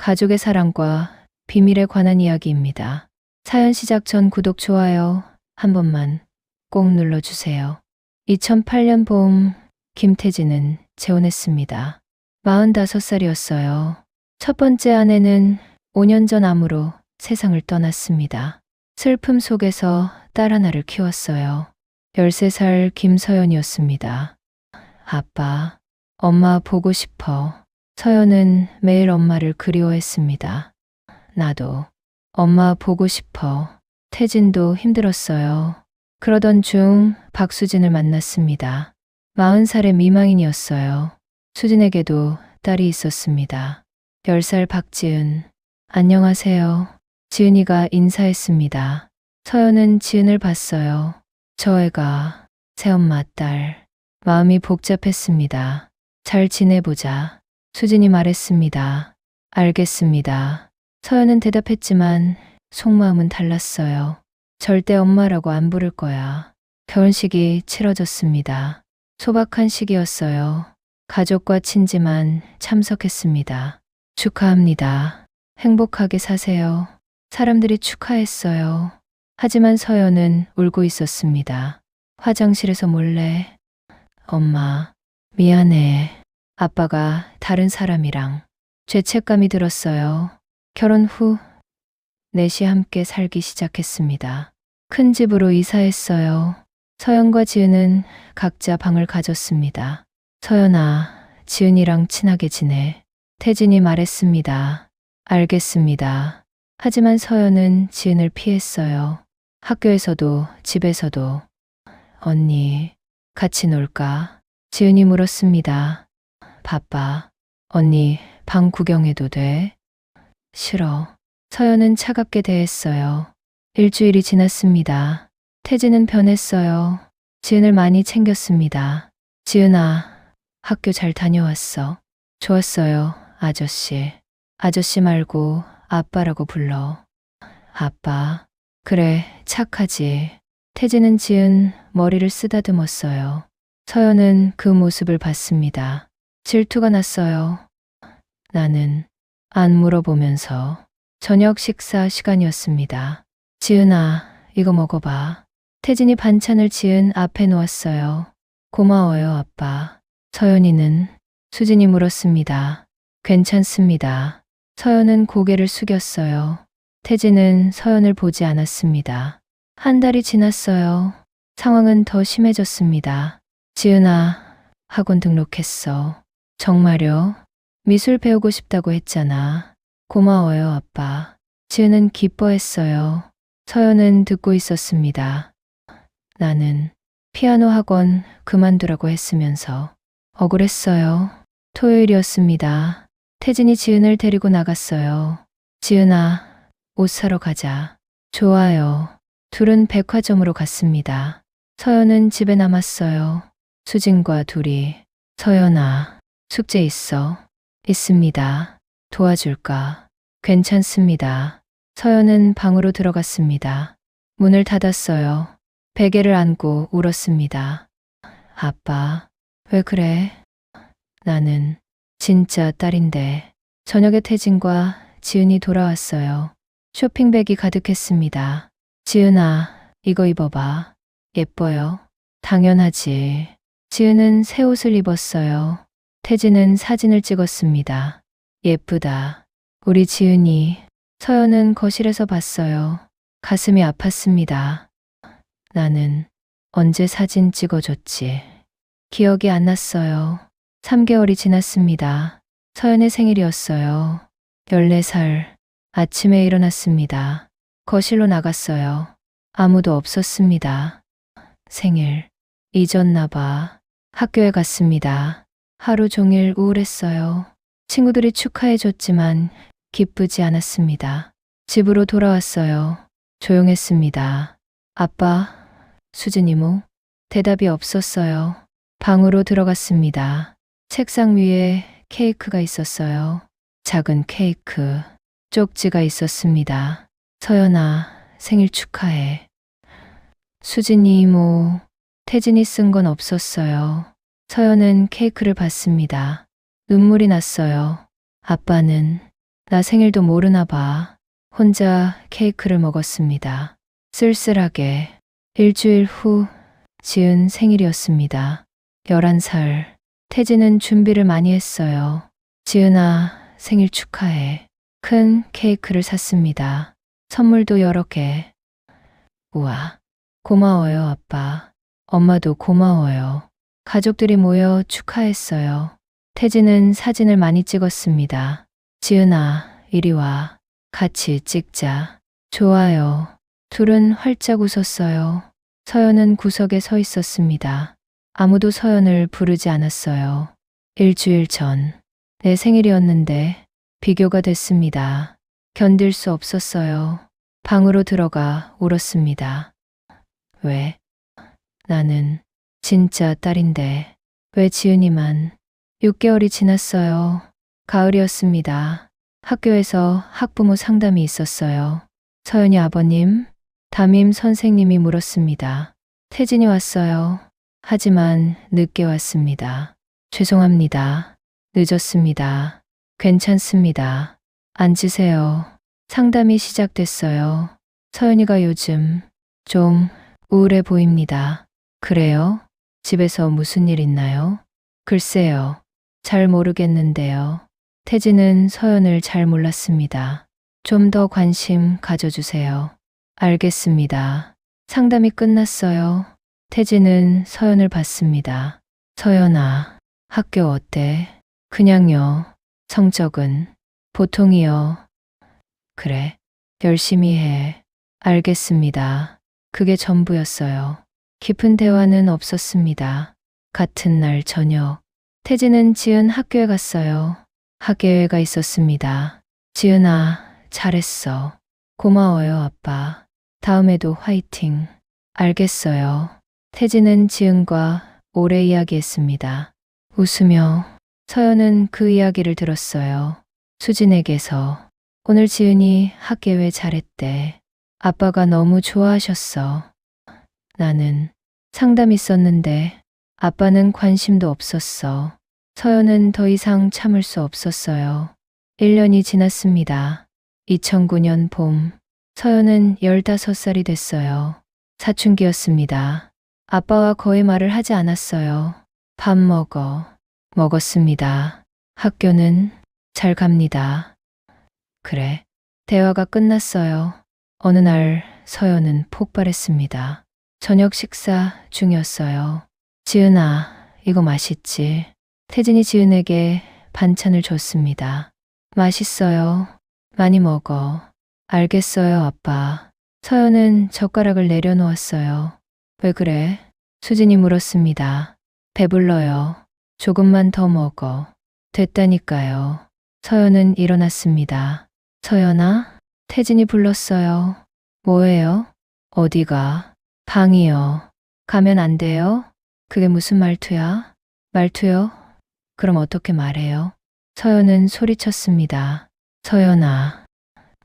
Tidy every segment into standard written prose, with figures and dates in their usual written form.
가족의 사랑과 비밀에 관한 이야기입니다. 사연 시작 전 구독, 좋아요 한 번만 꼭 눌러주세요. 2008년 봄, 김태진은 재혼했습니다. 45살이었어요. 첫 번째 아내는 5년 전 암으로 세상을 떠났습니다. 슬픔 속에서 딸 하나를 키웠어요. 13살 김서연이었습니다. 아빠, 엄마 보고 싶어. 서연은 매일 엄마를 그리워했습니다. 나도 엄마 보고 싶어. 태진도 힘들었어요. 그러던 중 박수진을 만났습니다. 40살의 미망인이었어요. 수진에게도 딸이 있었습니다. 10살 박지은. 안녕하세요. 지은이가 인사했습니다. 서연은 지은을 봤어요. 저 애가 새엄마 딸. 마음이 복잡했습니다. 잘 지내보자. 수진이 말했습니다. 알겠습니다. 서연은 대답했지만 속마음은 달랐어요. 절대 엄마라고 안 부를 거야. 결혼식이 치러졌습니다. 소박한 시기였어요. 가족과 친지만 참석했습니다. 축하합니다. 행복하게 사세요. 사람들이 축하했어요. 하지만 서연은 울고 있었습니다. 화장실에서 몰래 엄마, 미안해. 아빠가 다른 사람이랑. 죄책감이 들었어요. 결혼 후 넷이 함께 살기 시작했습니다. 큰 집으로 이사했어요. 서연과 지은은 각자 방을 가졌습니다. 서연아, 지은이랑 친하게 지내. 태진이 말했습니다. 알겠습니다. 하지만 서연은 지은을 피했어요. 학교에서도 집에서도. 언니, 같이 놀까? 지은이 물었습니다. 바빠. 언니, 방 구경해도 돼? 싫어. 서연은 차갑게 대했어요. 일주일이 지났습니다. 태진은 변했어요. 지은을 많이 챙겼습니다. 지은아, 학교 잘 다녀왔어. 좋았어요, 아저씨. 아저씨 말고 아빠라고 불러. 아빠. 그래, 착하지. 태진은 지은 머리를 쓰다듬었어요. 서연은 그 모습을 봤습니다. 질투가 났어요. 나는 안 물어보면서. 저녁 식사 시간이었습니다. 지은아, 이거 먹어봐. 태진이 반찬을 지은 앞에 놓았어요. 고마워요, 아빠. 서연이는? 수진이 물었습니다. 괜찮습니다. 서연은 고개를 숙였어요. 태진은 서연을 보지 않았습니다. 한 달이 지났어요. 상황은 더 심해졌습니다. 지은아, 학원 등록했어. 정말요? 미술 배우고 싶다고 했잖아. 고마워요, 아빠. 지은은 기뻐했어요. 서연은 듣고 있었습니다. 나는 피아노 학원 그만두라고 했으면서. 억울했어요. 토요일이었습니다. 태진이 지은을 데리고 나갔어요. 지은아, 옷 사러 가자. 좋아요. 둘은 백화점으로 갔습니다. 서연은 집에 남았어요. 수진과 둘이. 서연아, 숙제 있어? 있습니다. 도와줄까? 괜찮습니다. 서연은 방으로 들어갔습니다. 문을 닫았어요. 베개를 안고 울었습니다. 아빠, 왜 그래? 나는 진짜 딸인데. 저녁에 태진과 지은이 돌아왔어요. 쇼핑백이 가득했습니다. 지은아, 이거 입어봐. 예뻐요? 당연하지. 지은은 새 옷을 입었어요. 태진은 사진을 찍었습니다. 예쁘다. 우리 지은이. 서연은 거실에서 봤어요. 가슴이 아팠습니다. 나는 언제 사진 찍어줬지? 기억이 안 났어요. 3개월이 지났습니다. 서연의 생일이었어요. 14살. 아침에 일어났습니다. 거실로 나갔어요. 아무도 없었습니다. 생일. 잊었나 봐. 학교에 갔습니다. 하루 종일 우울했어요. 친구들이 축하해줬지만 기쁘지 않았습니다. 집으로 돌아왔어요. 조용했습니다. 아빠, 수진 이모. 대답이 없었어요. 방으로 들어갔습니다. 책상 위에 케이크가 있었어요. 작은 케이크. 쪽지가 있었습니다. 서연아, 생일 축하해. 수진이 이모. 태진이 쓴 건 없었어요. 서연은 케이크를 봤습니다. 눈물이 났어요. 아빠는 나 생일도 모르나 봐. 혼자 케이크를 먹었습니다. 쓸쓸하게. 일주일 후 지은 생일이었습니다. 11살. 태진은 준비를 많이 했어요. 지은아, 생일 축하해. 큰 케이크를 샀습니다. 선물도 여러 개. 우와. 고마워요, 아빠. 엄마도 고마워요. 가족들이 모여 축하했어요. 태진은 사진을 많이 찍었습니다. 지은아, 이리 와. 같이 찍자. 좋아요. 둘은 활짝 웃었어요. 서연은 구석에 서 있었습니다. 아무도 서연을 부르지 않았어요. 일주일 전, 내 생일이었는데 비교가 됐습니다. 견딜 수 없었어요. 방으로 들어가 울었습니다. 왜? 나는 진짜 딸인데 왜 지은이만. 6개월이 지났어요. 가을이었습니다. 학교에서 학부모 상담이 있었어요. 서연이 아버님, 담임 선생님이 물었습니다. 태진이 왔어요. 하지만 늦게 왔습니다. 죄송합니다. 늦었습니다. 괜찮습니다. 앉으세요. 상담이 시작됐어요. 서연이가 요즘 좀 우울해 보입니다. 그래요? 집에서 무슨 일 있나요? 글쎄요. 잘 모르겠는데요. 태진은 서연을 잘 몰랐습니다. 좀 더 관심 가져주세요. 알겠습니다. 상담이 끝났어요. 태진은 서연을 봤습니다. 서연아, 학교 어때? 그냥요. 성적은? 보통이요. 그래. 열심히 해. 알겠습니다. 그게 전부였어요. 깊은 대화는 없었습니다. 같은 날 저녁, 태진은 지은 학교에 갔어요. 학예회가 있었습니다. 지은아, 잘했어. 고마워요, 아빠. 다음에도 화이팅. 알겠어요. 태진은 지은과 오래 이야기했습니다. 웃으며 서연은 그 이야기를 들었어요. 수진에게서 오늘 지은이 학예회 잘했대. 아빠가 너무 좋아하셨어. 나는 상담 있었는데 아빠는 관심도 없었어. 서연은 더 이상 참을 수 없었어요. 1년이 지났습니다. 2009년 봄, 서연은 15살이 됐어요. 사춘기였습니다. 아빠와 거의 말을 하지 않았어요. 밥 먹어. 먹었습니다. 학교는 잘 갑니다. 그래. 대화가 끝났어요. 어느 날 서연은 폭발했습니다. 저녁 식사 중이었어요. 지은아, 이거 맛있지? 태진이 지은에게 반찬을 줬습니다. 맛있어요. 많이 먹어. 알겠어요, 아빠. 서연은 젓가락을 내려놓았어요. 왜 그래? 수진이 물었습니다. 배불러요. 조금만 더 먹어. 됐다니까요. 서연은 일어났습니다. 서연아? 태진이 불렀어요. 뭐예요? 어디가? 방이요. 가면 안 돼요? 그게 무슨 말투야? 말투요? 그럼 어떻게 말해요? 서연은 소리쳤습니다. 서연아.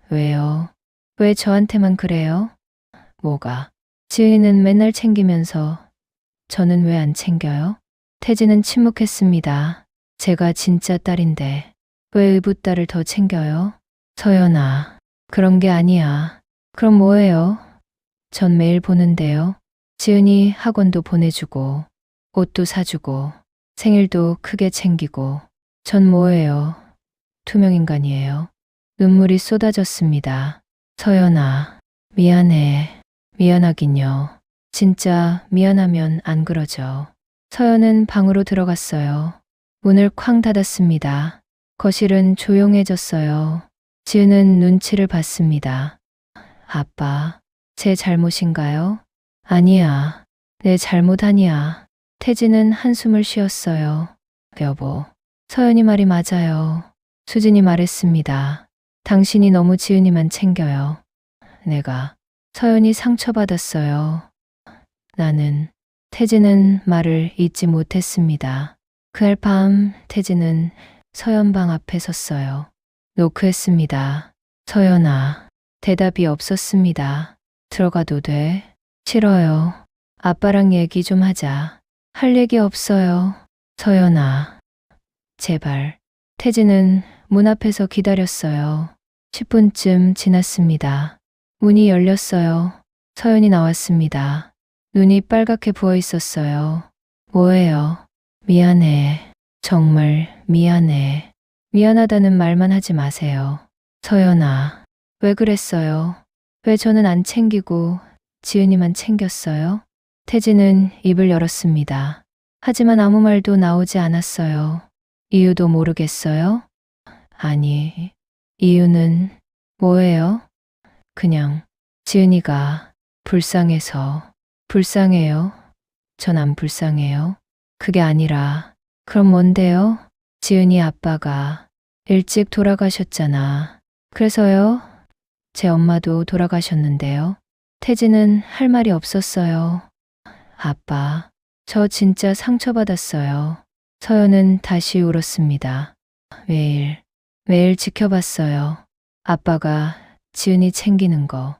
왜요? 왜 저한테만 그래요? 뭐가? 지은이는 맨날 챙기면서 저는 왜 안 챙겨요? 태진은 침묵했습니다. 제가 진짜 딸인데 왜 의붓딸을 더 챙겨요? 서연아, 그런 게 아니야. 그럼 뭐예요? 전 매일 보는데요. 지은이 학원도 보내주고 옷도 사주고 생일도 크게 챙기고 전 뭐예요? 투명인간이에요. 눈물이 쏟아졌습니다. 서연아, 미안해. 미안하긴요. 진짜 미안하면 안 그러죠. 서연은 방으로 들어갔어요. 문을 쾅 닫았습니다. 거실은 조용해졌어요. 지은은 눈치를 봤습니다. 아빠, 제 잘못인가요? 아니야. 내 잘못 아니야. 태진은 한숨을 쉬었어요. 여보, 서연이 말이 맞아요. 수진이 말했습니다. 당신이 너무 지은이만 챙겨요. 내가. 서연이 상처받았어요. 나는. 태진은 말을 잇지 못했습니다. 그날 밤 태진은 서연 방 앞에 섰어요. 노크했습니다. 서연아. 대답이 없었습니다. 들어가도 돼? 싫어요. 아빠랑 얘기 좀 하자. 할 얘기 없어요. 서연아. 제발. 태진은 문 앞에서 기다렸어요. 10분쯤 지났습니다. 문이 열렸어요. 서연이 나왔습니다. 눈이 빨갛게 부어 있었어요. 뭐예요? 미안해. 정말 미안해. 미안하다는 말만 하지 마세요. 서연아, 왜 그랬어요? 왜 저는 안 챙기고 지은이만 챙겼어요? 태진은 입을 열었습니다. 하지만 아무 말도 나오지 않았어요. 이유도 모르겠어요? 아니, 이유는 뭐예요? 그냥 지은이가 불쌍해서. 불쌍해요? 전 안 불쌍해요. 그게 아니라 그럼 뭔데요? 지은이 아빠가 일찍 돌아가셨잖아. 그래서요? 제 엄마도 돌아가셨는데요. 태진은 할 말이 없었어요. 아빠, 저 진짜 상처받았어요. 서연은 다시 울었습니다. 매일 지켜봤어요. 아빠가 지은이 챙기는 거.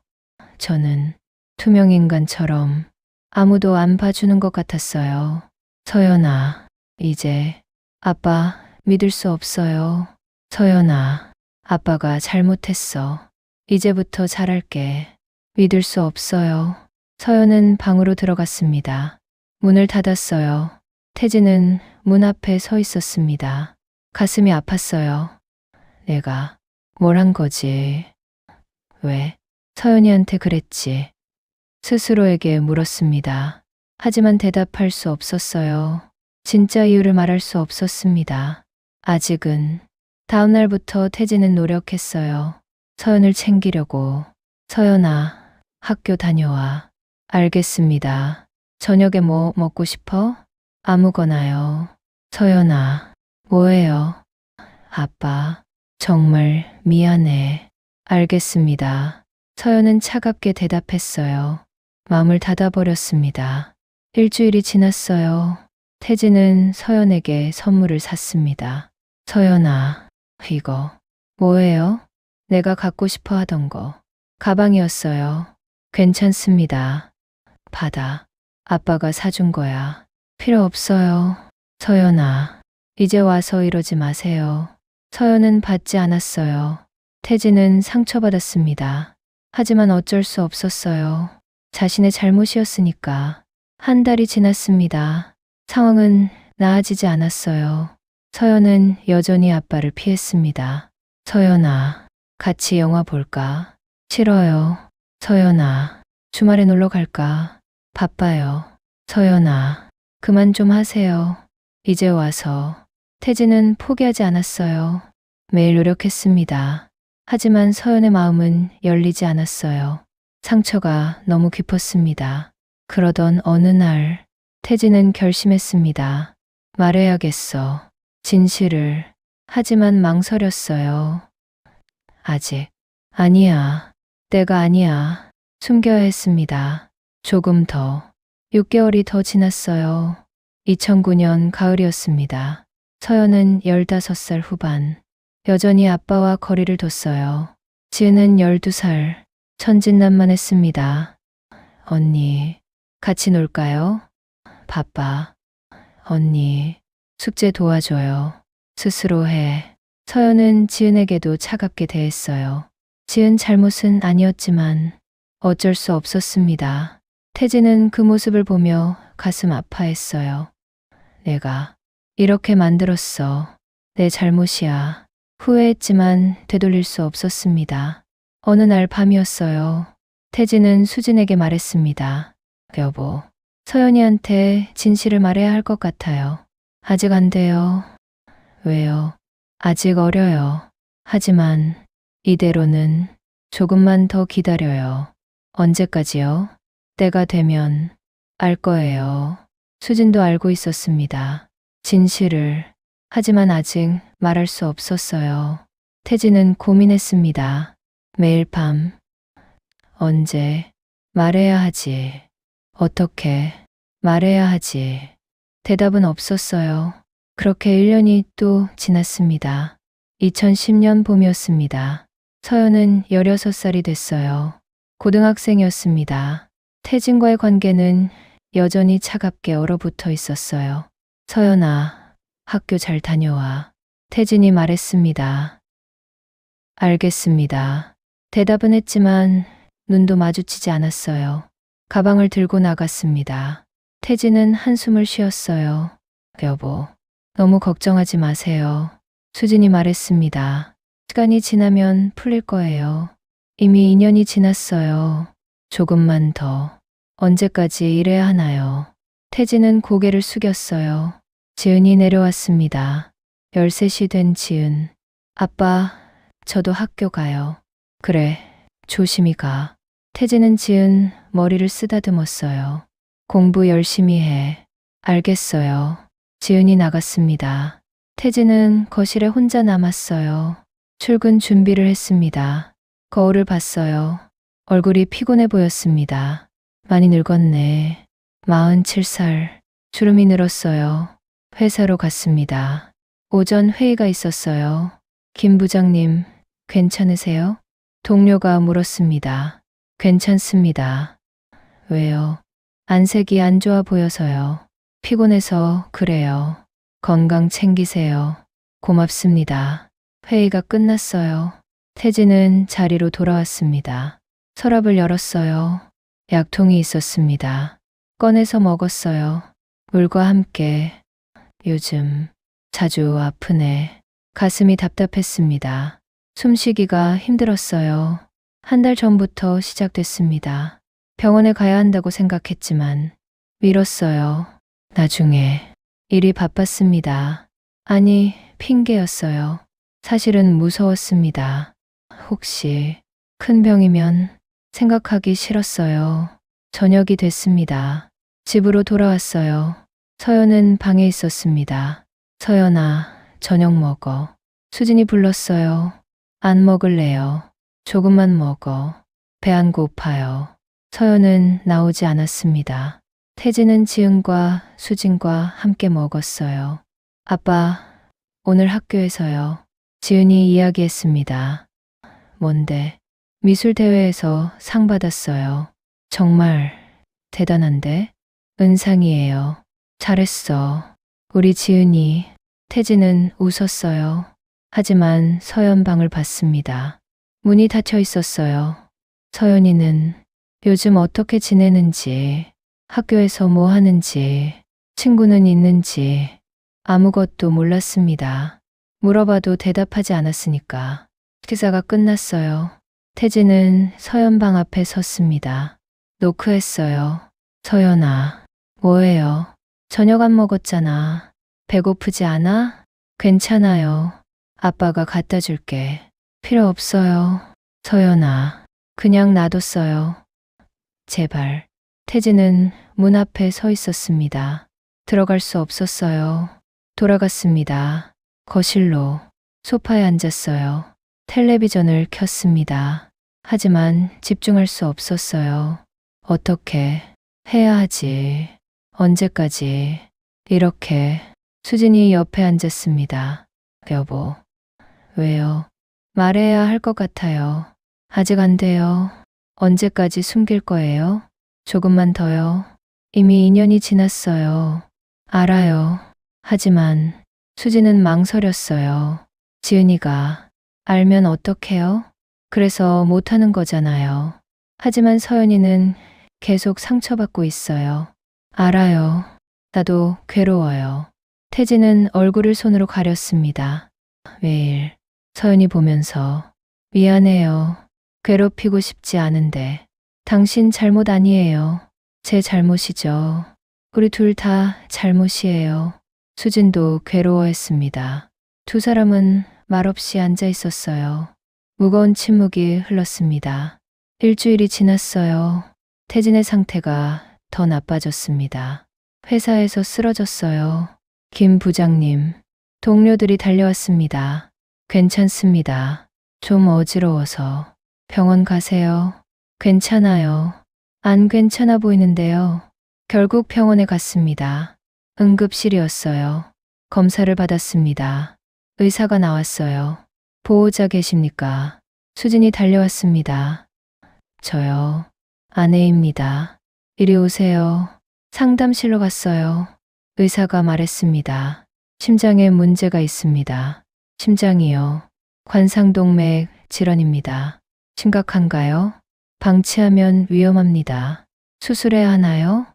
저는 투명인간처럼 아무도 안 봐주는 것 같았어요. 서연아, 이제 아빠 믿을 수 없어요. 서연아, 아빠가 잘못했어. 이제부터 잘할게. 믿을 수 없어요. 서연은 방으로 들어갔습니다. 문을 닫았어요. 태진은 문 앞에 서 있었습니다. 가슴이 아팠어요. 내가 뭘 한 거지? 왜? 서연이한테 그랬지. 스스로에게 물었습니다. 하지만 대답할 수 없었어요. 진짜 이유를 말할 수 없었습니다. 아직은. 다음 날부터 태진은 노력했어요. 서연을 챙기려고. 서연아, 학교 다녀와. 알겠습니다. 저녁에 뭐 먹고 싶어? 아무거나요. 서연아, 뭐예요? 아빠, 정말 미안해. 알겠습니다. 서연은 차갑게 대답했어요. 마음을 닫아버렸습니다. 일주일이 지났어요. 태진은 서연에게 선물을 샀습니다. 서연아, 이거 뭐예요? 내가 갖고 싶어 하던 거. 가방이었어요. 괜찮습니다. 받아. 아빠가 사준 거야. 필요 없어요. 서연아, 이제 와서 이러지 마세요. 서연은 받지 않았어요. 태진은 상처받았습니다. 하지만 어쩔 수 없었어요. 자신의 잘못이었으니까. 한 달이 지났습니다. 상황은 나아지지 않았어요. 서연은 여전히 아빠를 피했습니다. 서연아, 같이 영화 볼까? 싫어요. 서연아, 주말에 놀러 갈까? 바빠요. 서연아, 그만 좀 하세요. 이제 와서. 태진은 포기하지 않았어요. 매일 노력했습니다. 하지만 서연의 마음은 열리지 않았어요. 상처가 너무 깊었습니다. 그러던 어느 날, 태진은 결심했습니다. 말해야겠어. 진실을. 하지만 망설였어요. 아직. 아니야. 때가 아니야. 숨겨야 했습니다. 조금 더. 6개월이 더 지났어요. 2009년 가을이었습니다. 서연은 15살 후반. 여전히 아빠와 거리를 뒀어요. 지은은 12살. 천진난만했습니다. 언니, 같이 놀까요? 바빠. 언니, 숙제 도와줘요. 스스로 해. 서연은 지은에게도 차갑게 대했어요. 지은 잘못은 아니었지만 어쩔 수 없었습니다. 태진은 그 모습을 보며 가슴 아파했어요. 내가 이렇게 만들었어. 내 잘못이야. 후회했지만 되돌릴 수 없었습니다. 어느 날 밤이었어요. 태진은 수진에게 말했습니다. 여보, 서연이한테 진실을 말해야 할 것 같아요. 아직 안 돼요. 왜요? 아직 어려요. 하지만 이대로는 조금만 더 기다려요. 언제까지요? 때가 되면 알 거예요. 수진도 알고 있었습니다. 진실을. 하지만 아직 말할 수 없었어요. 태진은 고민했습니다. 매일 밤. 언제 말해야 하지? 어떻게 말해야 하지? 대답은 없었어요. 그렇게 1년이 또 지났습니다. 2010년 봄이었습니다. 서연은 16살이 됐어요. 고등학생이었습니다. 태진과의 관계는 여전히 차갑게 얼어붙어 있었어요. 서연아, 학교 잘 다녀와. 태진이 말했습니다. 알겠습니다. 대답은 했지만 눈도 마주치지 않았어요. 가방을 들고 나갔습니다. 태진은 한숨을 쉬었어요. 여보, 너무 걱정하지 마세요. 수진이 말했습니다. 시간이 지나면 풀릴 거예요. 이미 2년이 지났어요. 조금만 더. 언제까지 이래야 하나요? 태진은 고개를 숙였어요. 지은이 내려왔습니다. 13시 된 지은. 아빠, 저도 학교 가요. 그래, 조심히 가. 태진은 지은 머리를 쓰다듬었어요. 공부 열심히 해. 알겠어요. 지은이 나갔습니다. 태진은 거실에 혼자 남았어요. 출근 준비를 했습니다. 거울을 봤어요. 얼굴이 피곤해 보였습니다. 많이 늙었네. 47살. 주름이 늘었어요. 회사로 갔습니다. 오전 회의가 있었어요. 김 부장님, 괜찮으세요? 동료가 물었습니다. 괜찮습니다. 왜요? 안색이 안 좋아 보여서요. 피곤해서 그래요. 건강 챙기세요. 고맙습니다. 회의가 끝났어요. 태진은 자리로 돌아왔습니다. 서랍을 열었어요. 약통이 있었습니다. 꺼내서 먹었어요. 물과 함께. 요즘 자주 아프네. 가슴이 답답했습니다. 숨쉬기가 힘들었어요. 한 달 전부터 시작됐습니다. 병원에 가야 한다고 생각했지만 미뤘어요. 나중에. 일이 바빴습니다. 아니, 핑계였어요. 사실은 무서웠습니다. 혹시 큰 병이면 생각하기 싫었어요. 저녁이 됐습니다. 집으로 돌아왔어요. 서연은 방에 있었습니다. 서연아, 저녁 먹어. 수진이 불렀어요. 안 먹을래요. 조금만 먹어. 배 안 고파요. 서연은 나오지 않았습니다. 태진은 지은과 수진과 함께 먹었어요. 아빠, 오늘 학교에서요. 지은이 이야기했습니다. 뭔데? 미술대회에서 상 받았어요. 정말 대단한데? 은상이에요. 잘했어. 우리 지은이. 태진은 웃었어요. 하지만 서연 방을 봤습니다. 문이 닫혀 있었어요. 서연이는 요즘 어떻게 지내는지, 학교에서 뭐 하는지, 친구는 있는지 아무것도 몰랐습니다. 물어봐도 대답하지 않았으니까. 식사가 끝났어요. 태진은 서연 방 앞에 섰습니다. 노크했어요. 서연아, 뭐해요? 저녁 안 먹었잖아. 배고프지 않아? 괜찮아요. 아빠가 갖다 줄게. 필요 없어요. 서연아, 그냥 놔뒀어요. 제발. 태진은 문 앞에 서 있었습니다. 들어갈 수 없었어요. 돌아갔습니다. 거실로. 소파에 앉았어요. 텔레비전을 켰습니다. 하지만 집중할 수 없었어요. 어떻게 해야 하지? 언제까지? 이렇게. 수진이 옆에 앉았습니다. 여보, 왜요? 말해야 할 것 같아요. 아직 안 돼요. 언제까지 숨길 거예요? 조금만 더요. 이미 2년이 지났어요. 알아요. 하지만 수진은 망설였어요. 지은이가 알면 어떡해요? 그래서 못하는 거잖아요. 하지만 서연이는 계속 상처받고 있어요. 알아요. 나도 괴로워요. 태진은 얼굴을 손으로 가렸습니다. 매일 서연이 보면서 미안해요. 괴롭히고 싶지 않은데 당신 잘못 아니에요. 제 잘못이죠. 우리 둘 다 잘못이에요. 수진도 괴로워했습니다. 두 사람은 말없이 앉아 있었어요. 무거운 침묵이 흘렀습니다. 일주일이 지났어요. 태진의 상태가 더 나빠졌습니다. 회사에서 쓰러졌어요. 김 부장님, 동료들이 달려왔습니다. 괜찮습니다. 좀 어지러워서. 병원 가세요. 괜찮아요. 안 괜찮아 보이는데요. 결국 병원에 갔습니다. 응급실이었어요. 검사를 받았습니다. 의사가 나왔어요. 보호자 계십니까? 수진이 달려왔습니다. 저요. 아내입니다. 이리 오세요. 상담실로 갔어요. 의사가 말했습니다. 심장에 문제가 있습니다. 심장이요. 관상동맥 질환입니다. 심각한가요? 방치하면 위험합니다. 수술해야 하나요?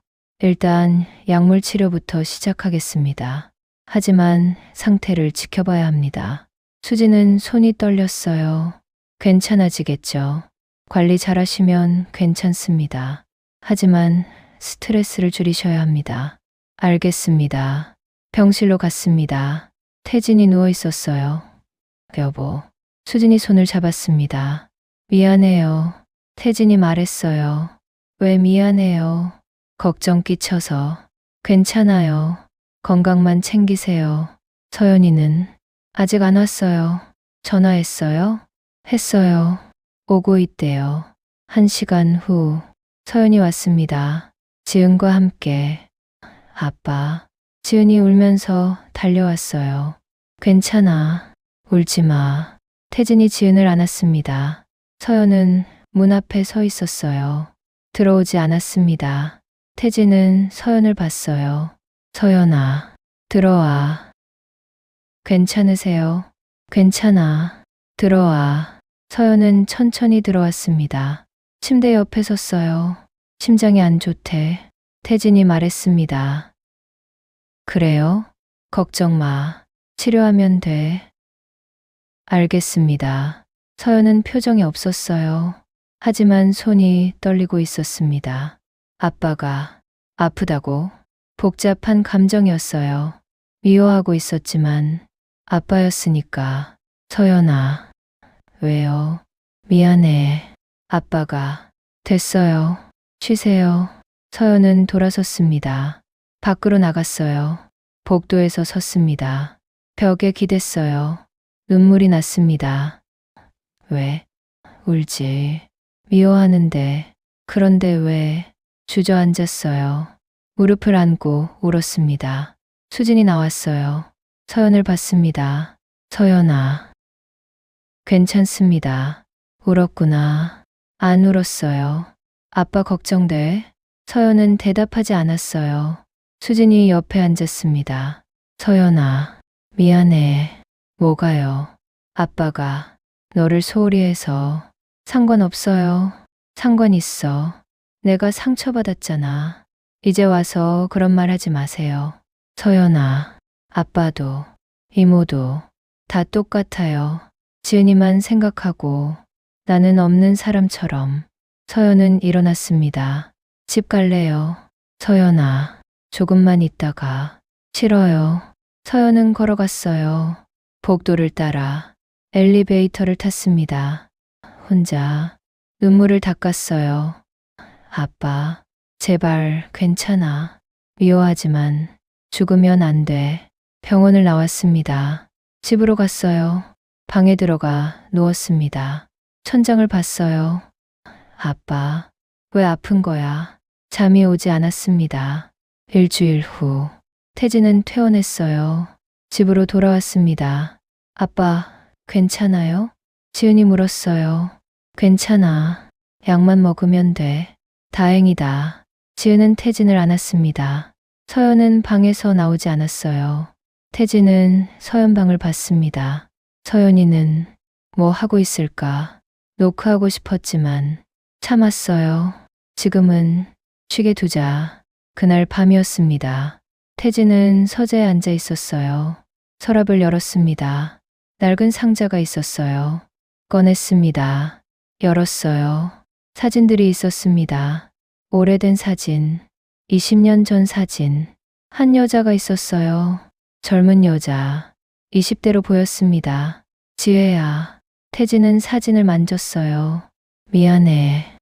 일단 약물 치료부터 시작하겠습니다. 하지만 상태를 지켜봐야 합니다. 수지는 손이 떨렸어요. 괜찮아지겠죠. 관리 잘하시면 괜찮습니다. 하지만 스트레스를 줄이셔야 합니다. 알겠습니다. 병실로 갔습니다. 태진이 누워 있었어요. 여보. 수진이 손을 잡았습니다. 미안해요. 태진이 말했어요. 왜 미안해요? 걱정 끼쳐서. 괜찮아요. 건강만 챙기세요. 서연이는 아직 안 왔어요. 전화했어요? 했어요. 오고 있대요. 1시간 후 서연이 왔습니다. 지은과 함께. 아빠. 지은이 울면서 달려왔어요. 괜찮아. 울지 마. 태진이 지은을 안았습니다. 서연은 문 앞에 서 있었어요. 들어오지 않았습니다. 태진은 서연을 봤어요. 서연아, 들어와. 괜찮으세요? 괜찮아. 들어와. 서연은 천천히 들어왔습니다. 침대 옆에 섰어요. 심장이 안 좋대. 태진이 말했습니다. 그래요? 걱정 마. 치료하면 돼. 알겠습니다. 서연은 표정이 없었어요. 하지만 손이 떨리고 있었습니다. 아빠가 아프다고? 복잡한 감정이었어요. 미워하고 있었지만 아빠였으니까. 서연아, 왜요? 미안해. 아빠가. 됐어요. 쉬세요. 서연은 돌아섰습니다. 밖으로 나갔어요. 복도에서 섰습니다. 벽에 기댔어요. 눈물이 났습니다. 왜? 울지. 미워하는데. 그런데 왜? 주저앉았어요. 무릎을 안고 울었습니다. 수진이 나왔어요. 서연을 봤습니다. 서연아. 괜찮습니다. 울었구나. 안 울었어요. 아빠 걱정돼? 서연은 대답하지 않았어요. 수진이 옆에 앉았습니다. 서연아, 미안해. 뭐가요? 아빠가 너를 소홀히 해서. 상관없어요. 상관 있어. 내가 상처받았잖아. 이제 와서 그런 말 하지 마세요. 서연아, 아빠도, 이모도 다 똑같아요. 지은이만 생각하고 나는 없는 사람처럼. 서연은 일어났습니다. 집 갈래요. 서연아, 조금만 있다가. 싫어요. 서연은 걸어갔어요. 복도를 따라 엘리베이터를 탔습니다. 혼자 눈물을 닦았어요. 아빠, 제발 괜찮아. 미워하지만 죽으면 안 돼. 병원을 나왔습니다. 집으로 갔어요. 방에 들어가 누웠습니다. 천장을 봤어요. 아빠, 왜 아픈 거야? 잠이 오지 않았습니다. 일주일 후, 태진은 퇴원했어요. 집으로 돌아왔습니다. 아빠, 괜찮아요? 지은이 물었어요. 괜찮아. 약만 먹으면 돼. 다행이다. 지은은 태진을 안았습니다. 서연은 방에서 나오지 않았어요. 태진은 서연 방을 봤습니다. 서연이는 뭐 하고 있을까? 노크하고 싶었지만 참았어요. 지금은 쉬게 두자. 그날 밤이었습니다. 태진은 서재에 앉아 있었어요. 서랍을 열었습니다. 낡은 상자가 있었어요. 꺼냈습니다. 열었어요. 사진들이 있었습니다. 오래된 사진, 20년 전 사진. 한 여자가 있었어요. 젊은 여자, 20대로 보였습니다. 지혜야. 태진은 사진을 만졌어요. 미안해.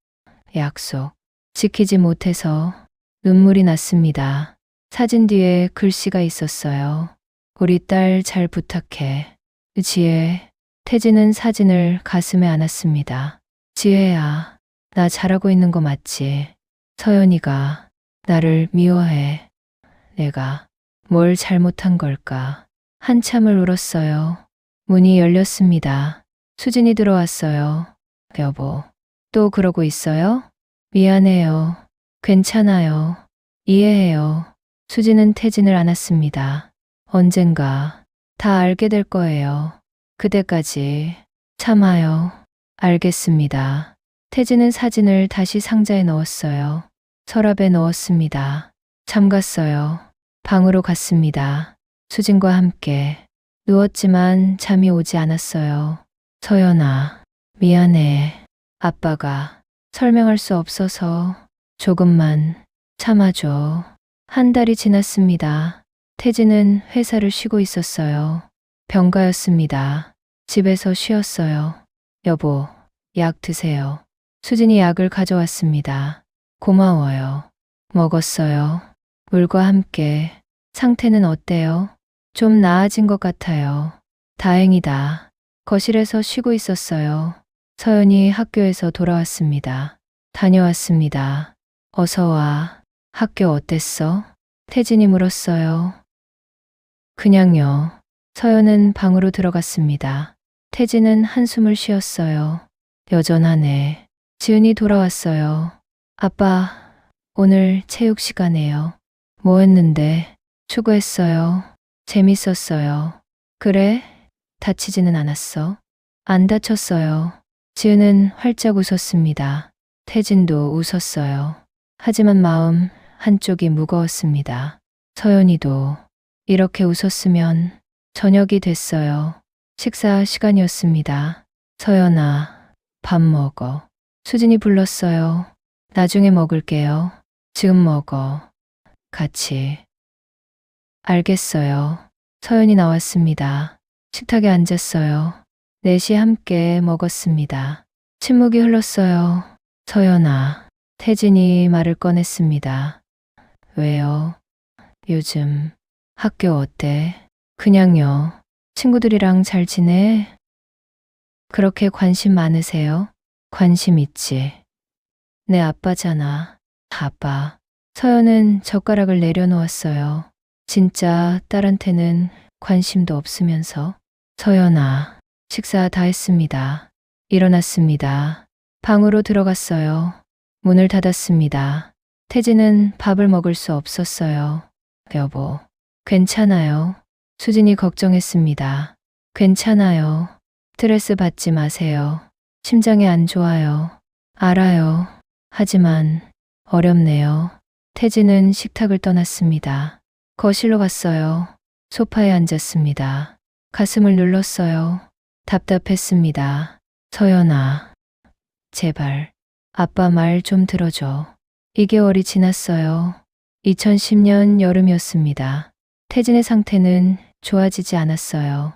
약속. 지키지 못해서 눈물이 났습니다. 사진 뒤에 글씨가 있었어요. 우리 딸 잘 부탁해. 지혜. 태진은 사진을 가슴에 안았습니다. 지혜야, 나 잘하고 있는 거 맞지? 서연이가 나를 미워해. 내가 뭘 잘못한 걸까? 한참을 울었어요. 문이 열렸습니다. 수진이 들어왔어요. 여보, 또 그러고 있어요? 미안해요. 괜찮아요. 이해해요. 수진은 태진을 안았습니다. 언젠가 다 알게 될 거예요. 그때까지 참아요. 알겠습니다. 태진은 사진을 다시 상자에 넣었어요. 서랍에 넣었습니다. 잠갔어요. 방으로 갔습니다. 수진과 함께 누웠지만 잠이 오지 않았어요. 서연아, 미안해. 아빠가 설명할 수 없어서 조금만 참아줘. 한 달이 지났습니다. 태진은 회사를 쉬고 있었어요. 병가였습니다. 집에서 쉬었어요. 여보, 약 드세요. 수진이 약을 가져왔습니다. 고마워요. 먹었어요. 물과 함께. 상태는 어때요? 좀 나아진 것 같아요. 다행이다. 거실에서 쉬고 있었어요. 서연이 학교에서 돌아왔습니다. 다녀왔습니다. 어서 와. 학교 어땠어? 태진이 물었어요. 그냥요. 서연은 방으로 들어갔습니다. 태진은 한숨을 쉬었어요. 여전하네. 지은이 돌아왔어요. 아빠, 오늘 체육 시간에요. 뭐 했는데? 축구했어요. 재밌었어요. 그래? 다치지는 않았어? 안 다쳤어요. 지은은 활짝 웃었습니다. 태진도 웃었어요. 하지만 마음 한쪽이 무거웠습니다. 서연이도 이렇게 웃었으면 저녁이 됐어요. 식사 시간이었습니다. 서연아, 밥 먹어. 수진이 불렀어요. 나중에 먹을게요. 지금 먹어. 같이. 알겠어요. 서연이 나왔습니다. 식탁에 앉았어요. 넷이 함께 먹었습니다. 침묵이 흘렀어요. 서연아, 태진이 말을 꺼냈습니다. 왜요? 요즘 학교 어때? 그냥요. 친구들이랑 잘 지내? 그렇게 관심 많으세요? 관심 있지. 내 아빠잖아. 아빠. 서연은 젓가락을 내려놓았어요. 진짜 딸한테는 관심도 없으면서. 서연아, 식사 다 했습니다. 일어났습니다. 방으로 들어갔어요. 문을 닫았습니다. 태진은 밥을 먹을 수 없었어요. 여보, 괜찮아요. 수진이 걱정했습니다. 괜찮아요. 스트레스 받지 마세요. 심장이 안 좋아요. 알아요. 하지만 어렵네요. 태진은 식탁을 떠났습니다. 거실로 갔어요. 소파에 앉았습니다. 가슴을 눌렀어요. 답답했습니다. 서연아, 제발 아빠 말 좀 들어줘. 2개월이 지났어요. 2010년 여름이었습니다. 태진의 상태는 좋아지지 않았어요.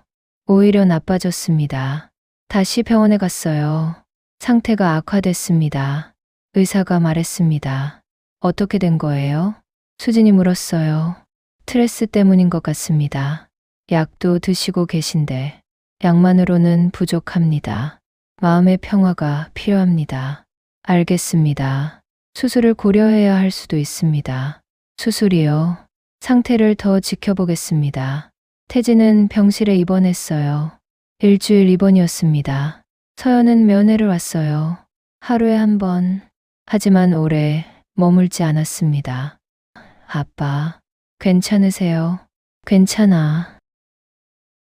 오히려 나빠졌습니다. 다시 병원에 갔어요. 상태가 악화됐습니다. 의사가 말했습니다. 어떻게 된 거예요? 수진이 물었어요. 스트레스 때문인 것 같습니다. 약도 드시고 계신데 약만으로는 부족합니다. 마음의 평화가 필요합니다. 알겠습니다. 수술을 고려해야 할 수도 있습니다. 수술이요? 상태를 더 지켜보겠습니다. 태진은 병실에 입원했어요. 일주일 입원이었습니다. 서연은 면회를 왔어요. 하루에 한 번. 하지만 오래 머물지 않았습니다. 아빠, 괜찮으세요? 괜찮아.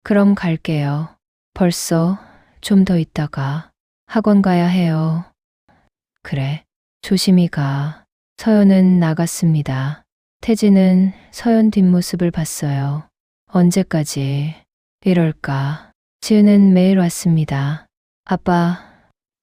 그럼 갈게요. 벌써 좀 더 있다가 학원 가야 해요. 그래, 조심히 가. 서연은 나갔습니다. 태진은 서연 뒷모습을 봤어요. 언제까지 이럴까? 지은은 매일 왔습니다. 아빠,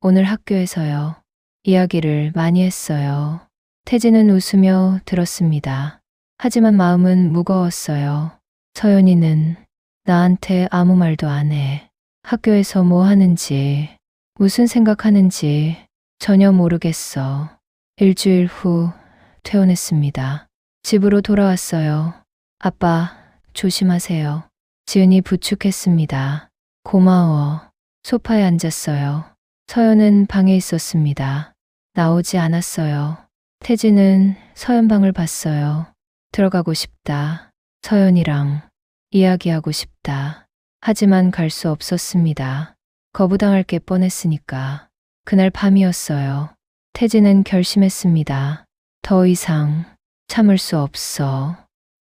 오늘 학교에서요. 이야기를 많이 했어요. 태진은 웃으며 들었습니다. 하지만 마음은 무거웠어요. 서연이는 나한테 아무 말도 안 해. 학교에서 뭐 하는지, 무슨 생각하는지 전혀 모르겠어. 일주일 후 퇴원했습니다. 집으로 돌아왔어요. 아빠, 조심하세요. 지은이 부축했습니다. 고마워. 소파에 앉았어요. 서연은 방에 있었습니다. 나오지 않았어요. 태진은 서연 방을 봤어요. 들어가고 싶다. 서연이랑 이야기하고 싶다. 하지만 갈 수 없었습니다. 거부당할 게 뻔했으니까. 그날 밤이었어요. 태진은 결심했습니다. 더 이상 참을 수 없어.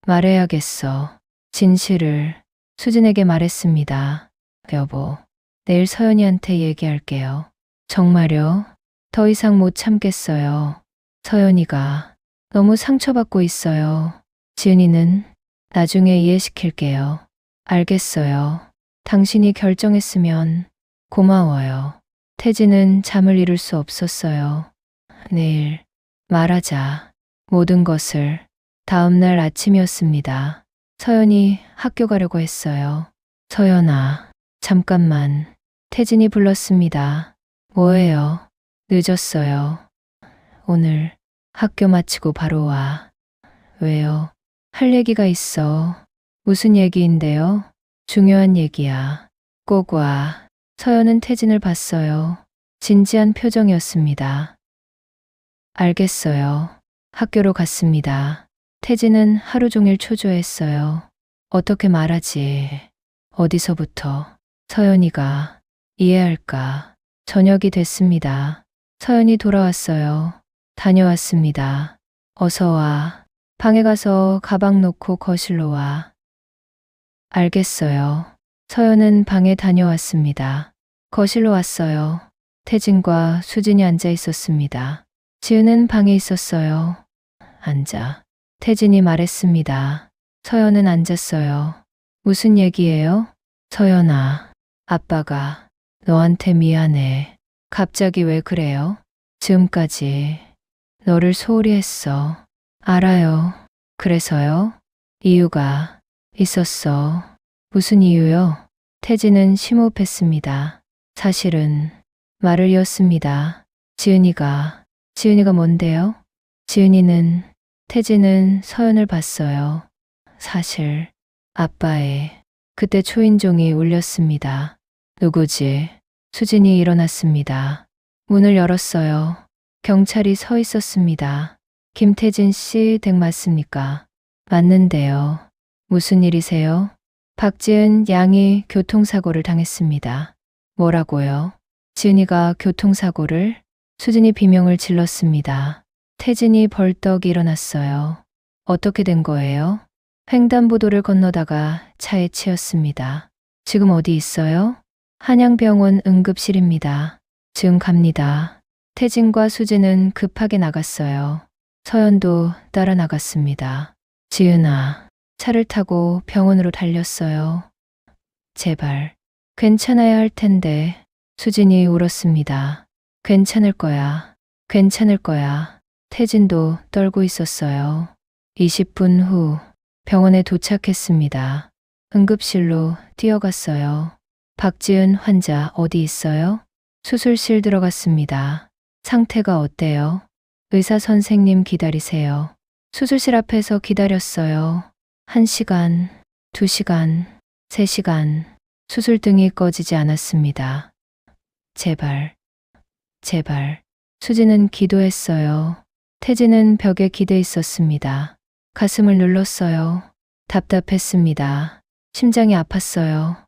말해야겠어. 진실을 수진에게 말했습니다. 여보, 내일 서연이한테 얘기할게요. 정말요? 더 이상 못 참겠어요. 서연이가 너무 상처받고 있어요. 지은이는 나중에 이해시킬게요. 알겠어요. 당신이 결정했으면 고마워요. 태진은 잠을 이룰 수 없었어요. 내일 말하자. 모든 것을. 다음 날 아침이었습니다. 서연이 학교 가려고 했어요. 서연아, 잠깐만. 태진이 불렀습니다. 뭐예요? 늦었어요. 오늘 학교 마치고 바로 와. 왜요? 할 얘기가 있어. 무슨 얘기인데요? 중요한 얘기야. 꼭 와. 서연은 태진을 봤어요. 진지한 표정이었습니다. 알겠어요. 학교로 갔습니다. 태진은 하루 종일 초조했어요. 어떻게 말하지? 어디서부터? 서연이가 이해할까? 저녁이 됐습니다. 서연이 돌아왔어요. 다녀왔습니다. 어서 와. 방에 가서 가방 놓고 거실로 와. 알겠어요. 서연은 방에 다녀왔습니다. 거실로 왔어요. 태진과 수진이 앉아 있었습니다. 지은은 방에 있었어요. 앉아. 태진이 말했습니다. 서연은 앉았어요. 무슨 얘기예요? 서연아, 아빠가 너한테 미안해. 갑자기 왜 그래요? 지금까지 너를 소홀히 했어. 알아요. 그래서요? 이유가 있었어. 무슨 이유요? 태진은 심호흡했습니다. 사실은 말을 이었습니다. 지은이가 뭔데요? 태진은 서연을 봤어요. 사실 아빠의 그때 초인종이 울렸습니다. 누구지? 수진이 일어났습니다. 문을 열었어요. 경찰이 서 있었습니다. 김태진 씨 댁 맞습니까? 맞는데요. 무슨 일이세요? 박지은 양이 교통사고를 당했습니다. 뭐라고요? 지은이가 교통사고를? 수진이 비명을 질렀습니다. 태진이 벌떡 일어났어요. 어떻게 된 거예요? 횡단보도를 건너다가 차에 치였습니다. 지금 어디 있어요? 한양병원 응급실입니다. 지금 갑니다. 태진과 수진은 급하게 나갔어요. 서연도 따라 나갔습니다. 지은아, 차를 타고 병원으로 달렸어요. 제발, 괜찮아야 할 텐데. 수진이 울었습니다. 괜찮을 거야. 괜찮을 거야. 태진도 떨고 있었어요. 20분 후 병원에 도착했습니다. 응급실로 뛰어갔어요. 박지은 환자 어디 있어요? 수술실 들어갔습니다. 상태가 어때요? 의사 선생님 기다리세요. 수술실 앞에서 기다렸어요. 1시간, 2시간, 3시간. 수술등이 꺼지지 않았습니다. 제발, 제발. 수진은 기도했어요. 태진은 벽에 기대 있었습니다. 가슴을 눌렀어요. 답답했습니다. 심장이 아팠어요.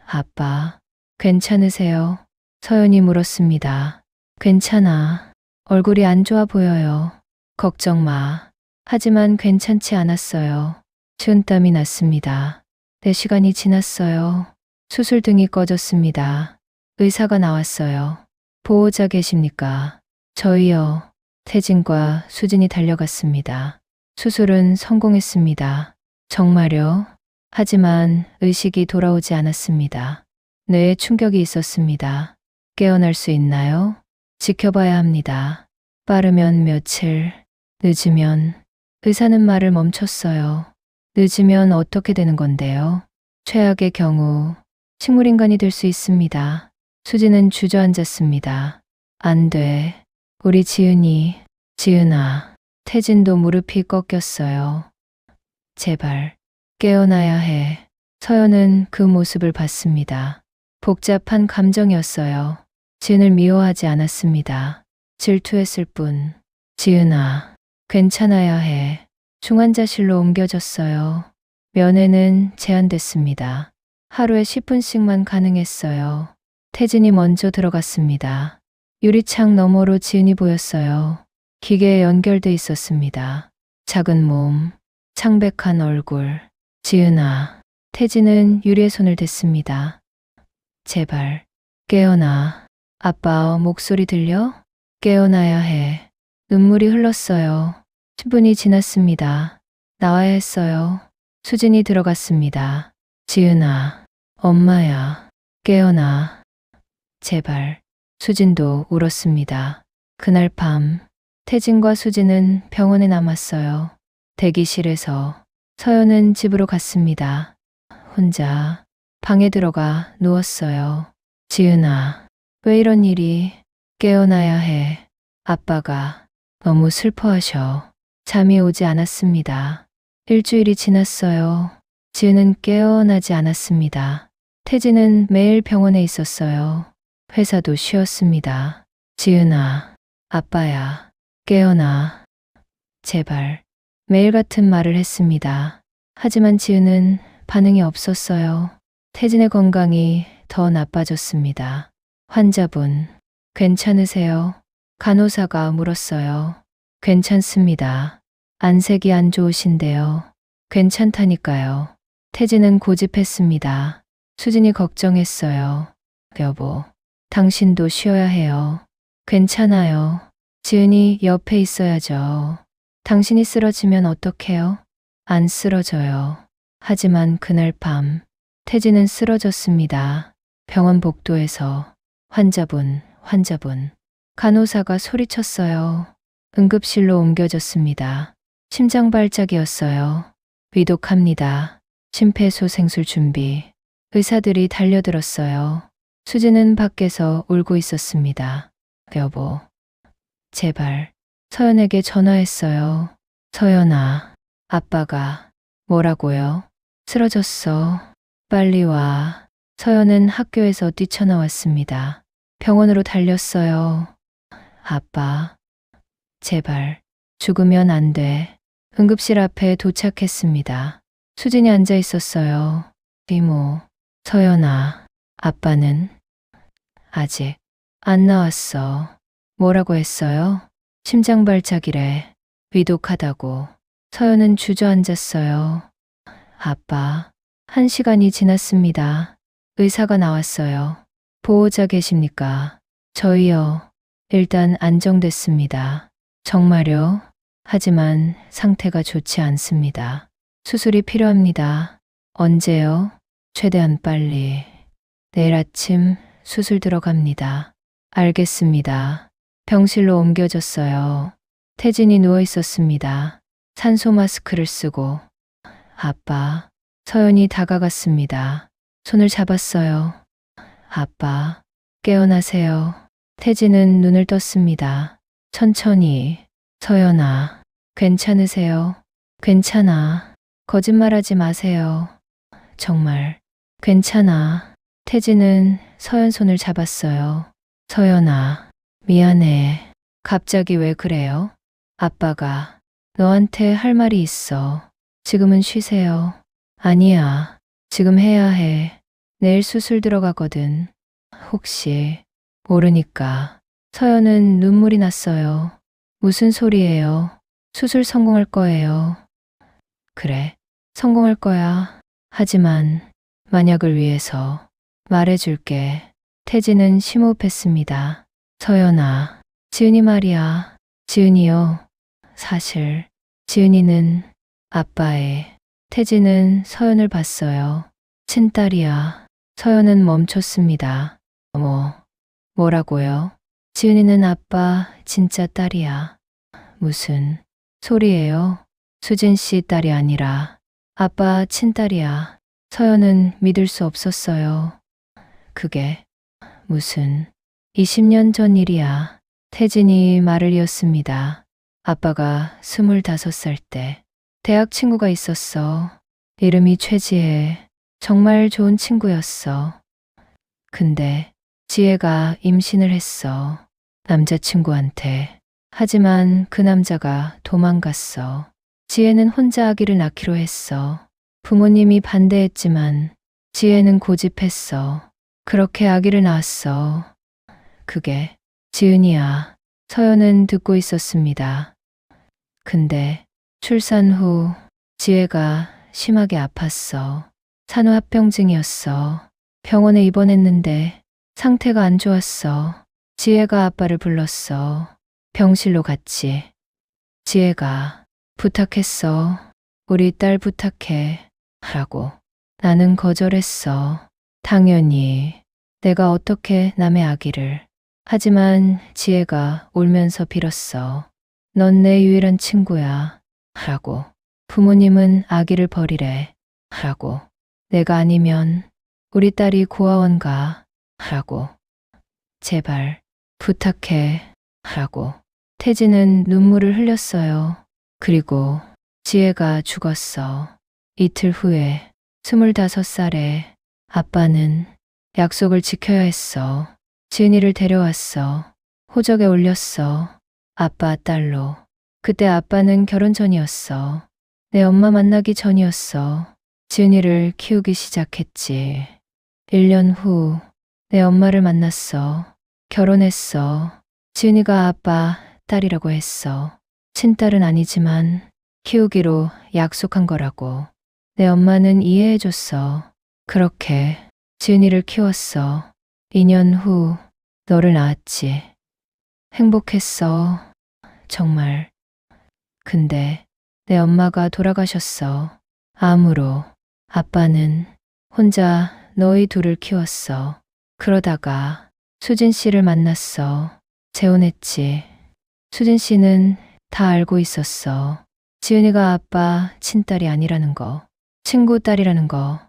아빠, 괜찮으세요? 서연이 물었습니다. 괜찮아. 얼굴이 안 좋아 보여요. 걱정 마. 하지만 괜찮지 않았어요. 식은땀이 났습니다. 4시간이 지났어요. 수술등이 꺼졌습니다. 의사가 나왔어요. 보호자 계십니까? 저희요. 태진과 수진이 달려갔습니다. 수술은 성공했습니다. 정말요? 하지만 의식이 돌아오지 않았습니다. 뇌에 충격이 있었습니다. 깨어날 수 있나요? 지켜봐야 합니다. 빠르면 며칠, 늦으면. 의사는 말을 멈췄어요. 늦으면 어떻게 되는 건데요? 최악의 경우 식물인간이 될 수 있습니다. 수진은 주저앉았습니다. 안 돼. 우리 지은아. 태진도 무릎이 꺾였어요. 제발, 깨어나야 해. 서연은 그 모습을 봤습니다. 복잡한 감정이었어요. 지은을 미워하지 않았습니다. 질투했을 뿐. 지은아, 괜찮아야 해. 중환자실로 옮겨졌어요. 면회는 제한됐습니다. 하루에 10분씩만 가능했어요. 태진이 먼저 들어갔습니다. 유리창 너머로 지은이 보였어요. 기계에 연결돼 있었습니다. 작은 몸, 창백한 얼굴. 지은아, 태진은 유리에 손을 댔습니다. 제발, 깨어나. 아빠 목소리 들려? 깨어나야 해. 눈물이 흘렀어요. 10분이 지났습니다. 나와야 했어요. 수진이 들어갔습니다. 지은아, 엄마야, 깨어나. 제발. 수진도 울었습니다. 그날 밤, 태진과 수진은 병원에 남았어요. 대기실에서 서연은 집으로 갔습니다. 혼자 방에 들어가 누웠어요. 지은아, 왜 이런 일이? 깨어나야 해. 아빠가 너무 슬퍼하셔. 잠이 오지 않았습니다. 일주일이 지났어요. 지은은 깨어나지 않았습니다. 태진은 매일 병원에 있었어요. 회사도 쉬었습니다. 지은아, 아빠야, 깨어나. 제발. 매일 같은 말을 했습니다. 하지만 지은은 반응이 없었어요. 태진의 건강이 더 나빠졌습니다. 환자분, 괜찮으세요? 간호사가 물었어요. 괜찮습니다. 안색이 안 좋으신데요. 괜찮다니까요. 태진은 고집했습니다. 수진이 걱정했어요. 여보, 당신도 쉬어야 해요. 괜찮아요. 지은이 옆에 있어야죠. 당신이 쓰러지면 어떡해요? 안 쓰러져요. 하지만 그날 밤, 태진은 쓰러졌습니다. 병원 복도에서 환자분. 간호사가 소리쳤어요. 응급실로 옮겨졌습니다. 심장발작이었어요. 위독합니다. 심폐소생술 준비. 의사들이 달려들었어요. 수진은 밖에서 울고 있었습니다. 여보, 제발. 서연에게 전화했어요. 서연아, 아빠가 뭐라고요? 쓰러졌어. 빨리 와. 서연은 학교에서 뛰쳐나왔습니다. 병원으로 달렸어요. 아빠, 제발. 죽으면 안 돼. 응급실 앞에 도착했습니다. 수진이 앉아 있었어요. 이모, 서연아, 아빠는 아직 안 나왔어. 뭐라고 했어요? 심장발작이래. 위독하다고. 서연은 주저앉았어요. 아빠, 1시간이 지났습니다. 의사가 나왔어요. 보호자 계십니까? 저희요. 일단 안정됐습니다. 정말요? 하지만 상태가 좋지 않습니다. 수술이 필요합니다. 언제요? 최대한 빨리. 내일 아침 수술 들어갑니다. 알겠습니다. 병실로 옮겨졌어요. 태진이 누워 있었습니다. 산소 마스크를 쓰고. 아빠, 서연이 다가갔습니다. 손을 잡았어요. 아빠, 깨어나세요. 태진은 눈을 떴습니다. 천천히. 서연아, 괜찮으세요? 괜찮아. 거짓말하지 마세요. 정말, 괜찮아. 태진은 서연 손을 잡았어요. 서연아, 미안해. 갑자기 왜 그래요? 아빠가 너한테 할 말이 있어. 지금은 쉬세요. 아니야. 지금 해야 해. 내일 수술 들어가거든. 혹시 모르니까. 서연은 눈물이 났어요. 무슨 소리예요? 수술 성공할 거예요. 그래, 성공할 거야. 하지만 만약을 위해서 말해줄게. 태진은 심호흡했습니다. 서연아, 지은이 말이야. 지은이요. 사실 지은이는 아빠의. 태진은 서연을 봤어요. 친딸이야. 서연은 멈췄습니다. 뭐라고요? 지은이는 아빠 진짜 딸이야. 무슨 소리예요? 수진 씨 딸이 아니라 아빠 친딸이야. 서연은 믿을 수 없었어요. 그게 무슨 20년 전 일이야. 태진이 말을 이었습니다. 아빠가 25살 때 대학 친구가 있었어. 이름이 최지혜. 정말 좋은 친구였어. 근데 지혜가 임신을 했어. 남자친구한테. 하지만 그 남자가 도망갔어. 지혜는 혼자 아기를 낳기로 했어. 부모님이 반대했지만 지혜는 고집했어. 그렇게 아기를 낳았어. 그게 지은이야. 서연은 듣고 있었습니다. 근데 출산 후 지혜가 심하게 아팠어. 산후합병증이었어. 병원에 입원했는데 상태가 안 좋았어. 지혜가 아빠를 불렀어. 병실로 갔지. 지혜가 부탁했어. 우리 딸 부탁해. 라고. 나는 거절했어. 당연히 내가 어떻게 남의 아기를. 하지만 지혜가 울면서 빌었어. 넌 내 유일한 친구야. 라고. 부모님은 아기를 버리래. 라고. 내가 아니면 우리 딸이 고아원 가. 라고. 제발 부탁해. 라고. 태진은 눈물을 흘렸어요. 그리고 지혜가 죽었어. 이틀 후에 25살에 아빠는 약속을 지켜야 했어. 지은이를 데려왔어. 호적에 올렸어. 아빠 딸로. 그때 아빠는 결혼 전이었어. 내 엄마 만나기 전이었어. 지은이를 키우기 시작했지. 1년 후 내 엄마를 만났어. 결혼했어. 지은이가 아빠 딸이라고 했어. 친딸은 아니지만 키우기로 약속한 거라고. 내 엄마는 이해해줬어. 그렇게 지은이를 키웠어. 2년 후 너를 낳았지. 행복했어. 정말. 근데 내 엄마가 돌아가셨어. 암으로. 아빠는 혼자 너희 둘을 키웠어. 그러다가 수진 씨를 만났어. 재혼했지. 수진 씨는 다 알고 있었어. 지은이가 아빠 친딸이 아니라는 거. 친구 딸이라는 거.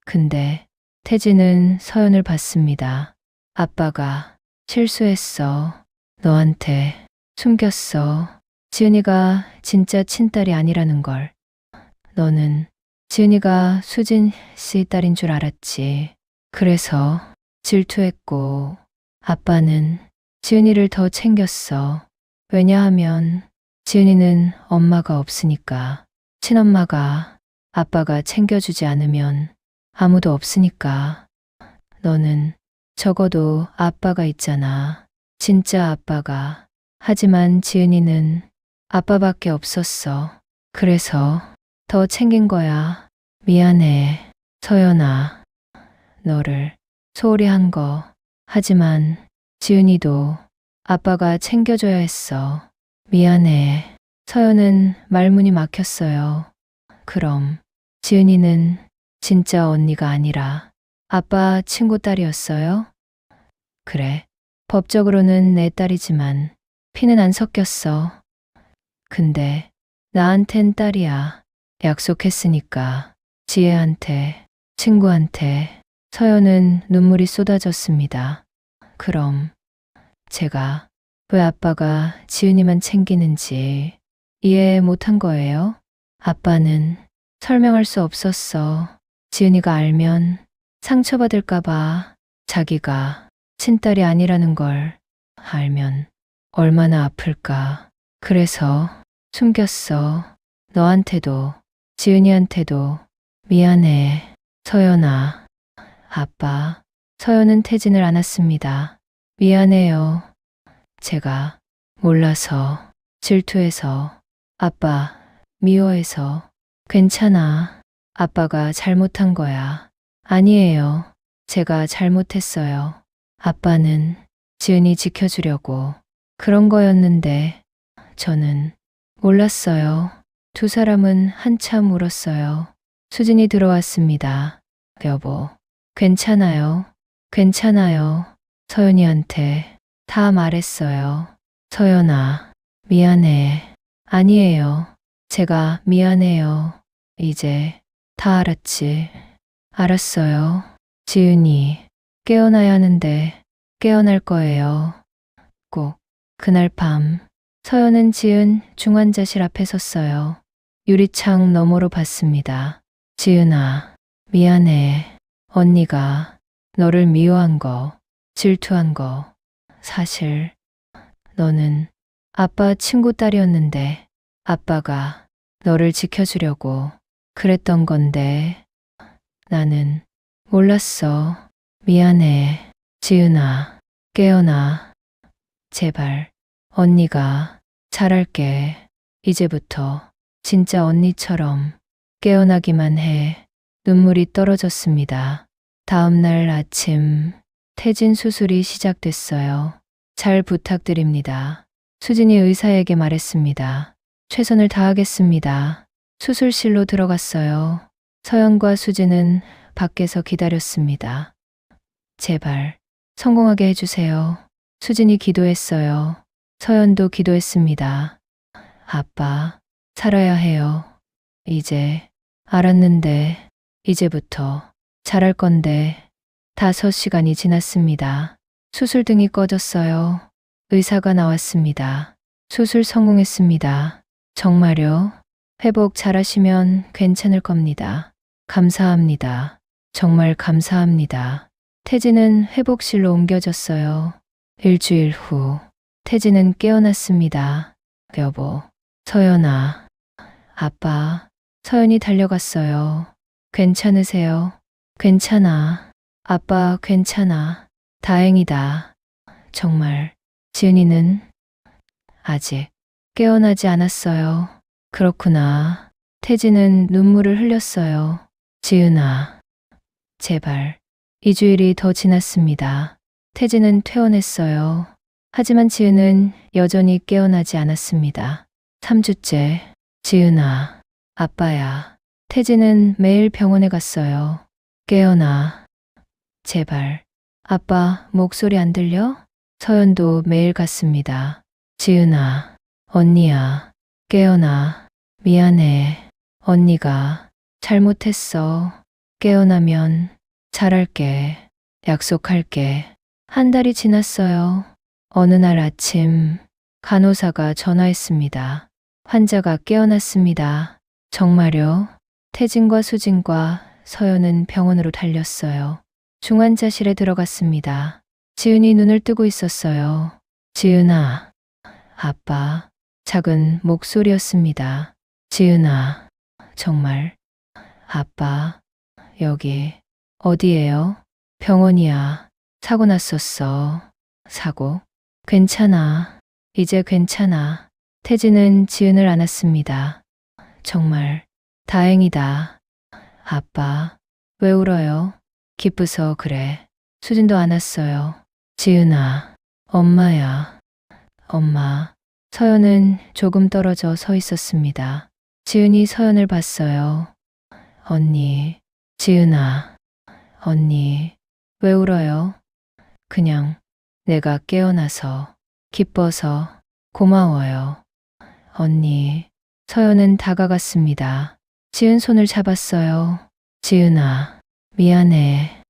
근데 태진은 서연을 봤습니다. 아빠가 실수했어. 너한테 숨겼어. 지은이가 진짜 친딸이 아니라는 걸. 너는 지은이가 수진 씨 딸인 줄 알았지. 그래서 질투했고 아빠는 지은이를 더 챙겼어. 왜냐하면 지은이는 엄마가 없으니까. 친엄마가 아빠가 챙겨주지 않으면 아무도 없으니까. 너는 적어도 아빠가 있잖아. 진짜 아빠가. 하지만 지은이는 아빠밖에 없었어. 그래서 더 챙긴 거야. 미안해, 서연아. 너를 소홀히 한 거. 하지만 지은이도 아빠가 챙겨줘야 했어. 미안해. 서연은 말문이 막혔어요. 그럼 지은이는 진짜 언니가 아니라 아빠 친구 딸이었어요? 그래. 법적으로는 내 딸이지만 피는 안 섞였어. 근데 나한텐 딸이야. 약속했으니까. 지혜한테, 친구한테. 서연은 눈물이 쏟아졌습니다. 그럼 제가 왜 아빠가 지은이만 챙기는지 이해 못한 거예요? 아빠는 설명할 수 없었어. 지은이가 알면 상처받을까봐. 자기가 친딸이 아니라는 걸 알면 얼마나 아플까. 그래서 숨겼어. 너한테도 지은이한테도. 미안해, 서연아. 아빠. 서연은 태진을 안았습니다. 미안해요. 제가 몰라서, 질투해서, 아빠 미워해서. 괜찮아. 아빠가 잘못한 거야. 아니에요. 제가 잘못했어요. 아빠는 지은이 지켜주려고 그런 거였는데 저는 몰랐어요. 두 사람은 한참 울었어요. 수진이 들어왔습니다. 여보, 괜찮아요. 괜찮아요. 서연이한테 다 말했어요. 서연아, 미안해. 아니에요. 제가 미안해요. 이제 다 알았지. 알았어요. 지은이 깨어나야 하는데 깨어날 거예요. 꼭. 그날 밤 서연은 지은 중환자실 앞에 섰어요. 유리창 너머로 봤습니다. 지은아, 미안해. 언니가 너를 미워한 거, 질투한 거. 사실 너는 아빠 친구 딸이었는데 아빠가 너를 지켜주려고 그랬던 건데 나는 몰랐어. 미안해. 지은아, 깨어나. 제발. 언니가 잘할게. 이제부터 진짜 언니처럼 깨어나기만 해. 눈물이 떨어졌습니다. 다음 날 아침 태진 수술이 시작됐어요. 잘 부탁드립니다. 수진이 의사에게 말했습니다. 최선을 다하겠습니다. 수술실로 들어갔어요. 서연과 수진은 밖에서 기다렸습니다. 제발 성공하게 해주세요. 수진이 기도했어요. 서연도 기도했습니다. 아빠, 살아야 해요. 이제 알았는데 이제부터 잘할 건데. 5시간이 지났습니다. 수술등이 꺼졌어요. 의사가 나왔습니다. 수술 성공했습니다. 정말요? 회복 잘하시면 괜찮을 겁니다. 감사합니다. 정말 감사합니다. 태진은 회복실로 옮겨졌어요. 일주일 후 태진은 깨어났습니다. 여보, 서연아, 아빠. 서연이 달려갔어요. 괜찮으세요? 괜찮아. 아빠 괜찮아. 다행이다. 정말. 지은이는 아직 깨어나지 않았어요. 그렇구나. 태진은 눈물을 흘렸어요. 지은아, 제발. 2주일이 더 지났습니다. 태진은 퇴원했어요. 하지만 지은은 여전히 깨어나지 않았습니다. 3주째. 지은아, 아빠야. 태진은 매일 병원에 갔어요. 깨어나. 제발. 아빠 목소리 안 들려? 서연도 매일 갔습니다. 지은아, 언니야. 깨어나. 미안해. 언니가 잘못했어. 깨어나면 잘할게. 약속할게. 1달이 지났어요. 어느 날 아침 간호사가 전화했습니다. 환자가 깨어났습니다. 정말요? 태진과 수진과 서연은 병원으로 달렸어요. 중환자실에 들어갔습니다. 지은이 눈을 뜨고 있었어요. 지은아, 아빠. 작은 목소리였습니다. 지은아, 정말. 아빠, 여기 어디예요? 병원이야. 사고 났었어. 사고? 괜찮아. 이제 괜찮아. 태진은 지은을 안았습니다. 정말 다행이다. 아빠, 왜 울어요? 기쁘서 그래. 수진도 안았어요. 지은아, 엄마야. 엄마. 서연은 조금 떨어져 서 있었습니다. 지은이 서연을 봤어요. 언니. 지은아. 언니. 왜 울어요? 그냥 내가 깨어나서 기뻐서 고마워요. 언니. 서연은 다가갔습니다. 지은 손을 잡았어요. 지은아, 미안해.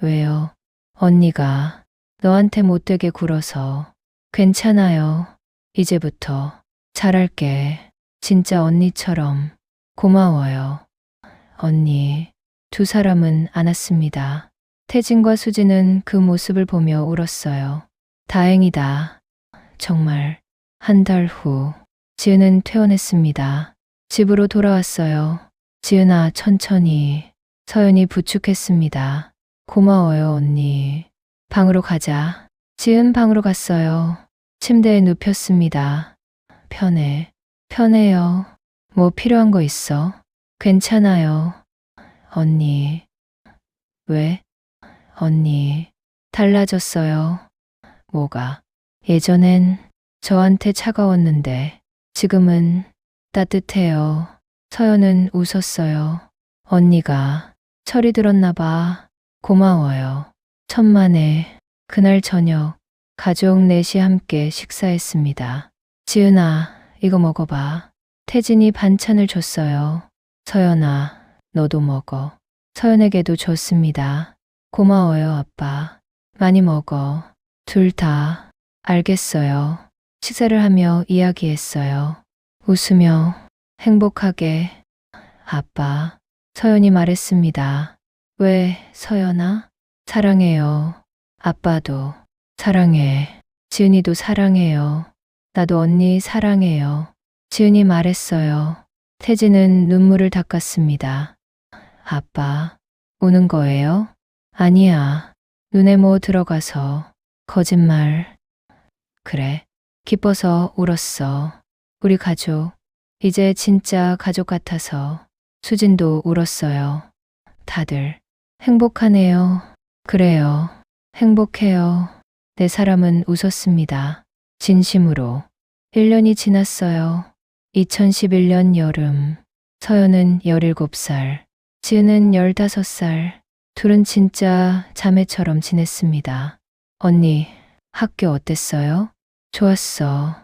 왜요? 언니가 너한테 못되게 굴어서. 괜찮아요. 이제부터 잘할게. 진짜 언니처럼. 고마워요. 언니. 2 사람은 안았습니다. 태진과 수진은 그 모습을 보며 울었어요. 다행이다. 정말. 1달 후 지은은 퇴원했습니다. 집으로 돌아왔어요. 지은아, 천천히. 서연이 부축했습니다. 고마워요, 언니. 방으로 가자. 지은 방으로 갔어요. 침대에 눕혔습니다. 편해. 편해요. 뭐 필요한 거 있어? 괜찮아요. 언니. 왜? 언니. 달라졌어요. 뭐가? 예전엔 저한테 차가웠는데 지금은 따뜻해요. 서연은 웃었어요. 언니가 철이 들었나 봐. 고마워요. 천만에. 그날 저녁 가족 넷이 함께 식사했습니다. 지은아, 이거 먹어봐. 태진이 반찬을 줬어요. 서연아, 너도 먹어. 서연에게도 줬습니다. 고마워요, 아빠. 많이 먹어. 2 다. 알겠어요. 식사를 하며 이야기했어요. 웃으며 행복하게. 아빠. 서연이 말했습니다. 왜, 서연아? 사랑해요. 아빠도 사랑해. 지은이도 사랑해요. 나도 언니 사랑해요. 지은이 말했어요. 태진은 눈물을 닦았습니다. 아빠, 우는 거예요? 아니야. 눈에 뭐 들어가서. 거짓말. 그래. 기뻐서 울었어. 우리 가족. 이제 진짜 가족 같아서. 수진도 울었어요. 다들 행복하네요. 그래요. 행복해요. 네 사람은 웃었습니다. 진심으로. 1년이 지났어요. 2011년 여름. 서연은 17살, 지은은 15살. 둘은 진짜 자매처럼 지냈습니다. 언니, 학교 어땠어요? 좋았어.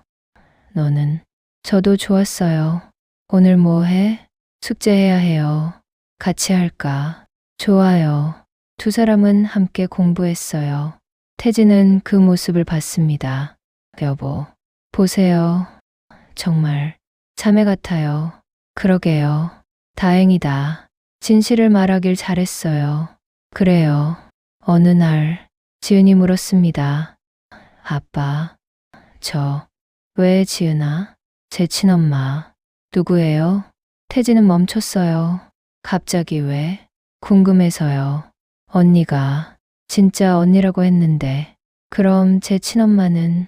너는? 저도 좋았어요. 오늘 뭐 해? 숙제해야 해요. 같이 할까? 좋아요. 두 사람은 함께 공부했어요. 태진은 그 모습을 봤습니다. 여보, 보세요. 정말 자매 같아요. 그러게요. 다행이다. 진실을 말하길 잘했어요. 그래요. 어느 날 지은이 물었습니다. 아빠, 왜 지은아? 제 친엄마. 누구예요? 태진은 멈췄어요. 갑자기 왜? 궁금해서요. 언니가 진짜 언니라고 했는데. 그럼 제 친엄마는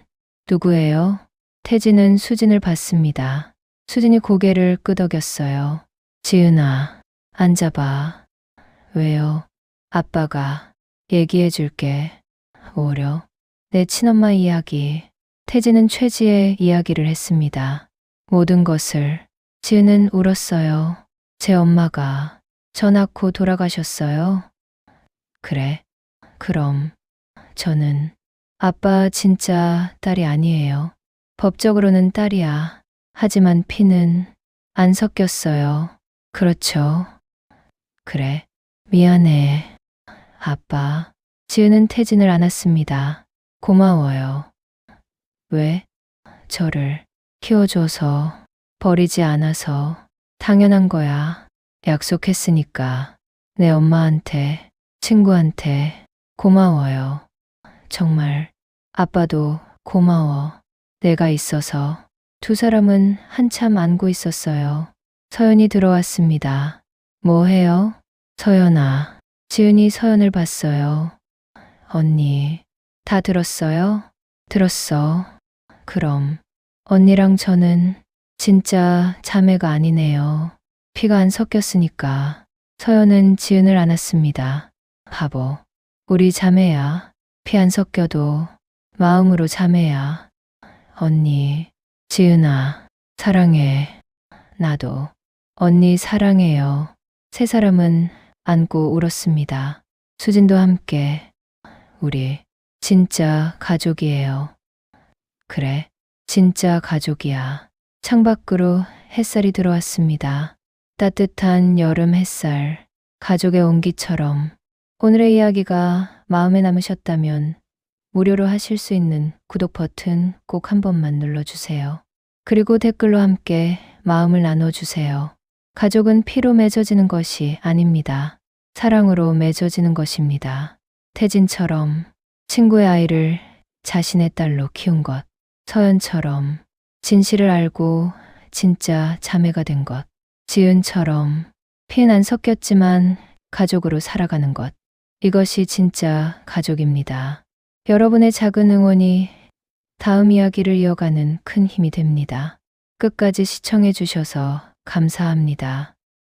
누구예요? 태진은 수진을 봤습니다. 수진이 고개를 끄덕였어요. 지은아, 앉아봐. 왜요? 아빠가 얘기해 줄게. 오려. 내 친엄마 이야기. 태진은 최지의 이야기를 했습니다. 모든 것을. 지은은 울었어요. 제 엄마가 저 낳고 돌아가셨어요. 그래. 그럼 저는 아빠 진짜 딸이 아니에요. 법적으로는 딸이야. 하지만 피는 안 섞였어요. 그렇죠. 그래. 미안해. 아빠. 지은은 태진을 안았습니다. 고마워요. 왜? 저를 키워줘서, 버리지 않아서. 당연한 거야. 약속했으니까. 내 엄마한테, 친구한테 고마워요. 정말 아빠도 고마워. 내가 있어서. 두 사람은 한참 안고 있었어요. 서연이 들어왔습니다. 뭐 해요? 서연아. 지은이 서연을 봤어요. 언니, 다 들었어요? 들었어. 그럼 언니랑 저는 진짜 자매가 아니네요. 피가 안 섞였으니까. 서연은 지은을 안았습니다. 바보. 우리 자매야. 피 안 섞여도 마음으로 자매야. 언니, 지은아, 사랑해. 나도. 언니 사랑해요. 세 사람은 안고 울었습니다. 수진도 함께. 우리 진짜 가족이에요. 그래, 진짜 가족이야. 창밖으로 햇살이 들어왔습니다. 따뜻한 여름 햇살, 가족의 온기처럼. 오늘의 이야기가 마음에 남으셨다면 무료로 하실 수 있는 구독 버튼 꼭 한 번만 눌러주세요. 그리고 댓글로 함께 마음을 나눠주세요. 가족은 피로 맺어지는 것이 아닙니다. 사랑으로 맺어지는 것입니다. 태진처럼 친구의 아이를 자신의 딸로 키운 것. 서연처럼 진실을 알고 진짜 자매가 된 것. 지은처럼 피는 안 섞였지만 가족으로 살아가는 것. 이것이 진짜 가족입니다. 여러분의 작은 응원이 다음 이야기를 이어가는 큰 힘이 됩니다. 끝까지 시청해 주셔서 감사합니다.